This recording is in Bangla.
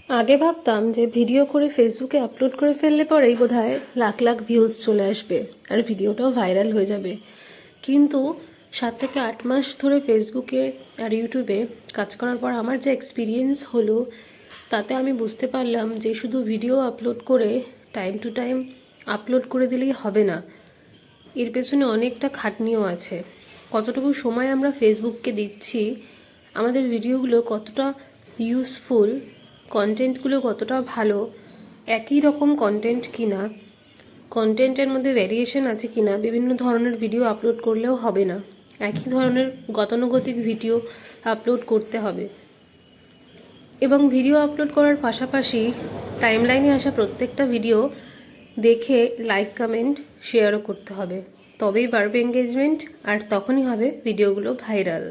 আগে ভাবতাম যে ভিডিও করে ফেসবুকে আপলোড করে ফেললে পরেই বোধহয় লাখ লাখ ভিউজ চলে আসবে আর ভিডিওটাও ভাইরাল হয়ে যাবে। কিন্তু 7 থেকে 8 মাস ধরে ফেসবুকে আর ইউটিউবে কাজ করার পর আমার যে এক্সপিরিয়েন্স হলো, তাতে আমি বুঝতে পারলাম যে শুধু ভিডিও আপলোড করে টাইম টু টাইম আপলোড করে দিলেই হবে না। এর পেছনে অনেকটা খাটনিও আছে। কতটুকু সময় আমরা ফেসবুককে দিচ্ছি, আমাদের ভিডিওগুলো কতটা ইউজফুল, কন্টেন্টগুলো কতটা ভালো, একই রকম কন্টেন্ট কিনা, কন্টেন্টের মধ্যে ভ্যারিয়েশন আছে কিনা, বিভিন্ন ধরনের ভিডিও আপলোড করলেও হবে না, একই ধরনের গতানুগতিক ভিডিও আপলোড করতে হবে। এবং ভিডিও আপলোড করার পাশাপাশি টাইমলাইনে আসা প্রত্যেকটা ভিডিও দেখে লাইক কমেন্ট শেয়ারও করতে হবে, তবেই বাড়বে এঙ্গেজমেন্ট আর তখনই হবে ভিডিওগুলো ভাইরাল।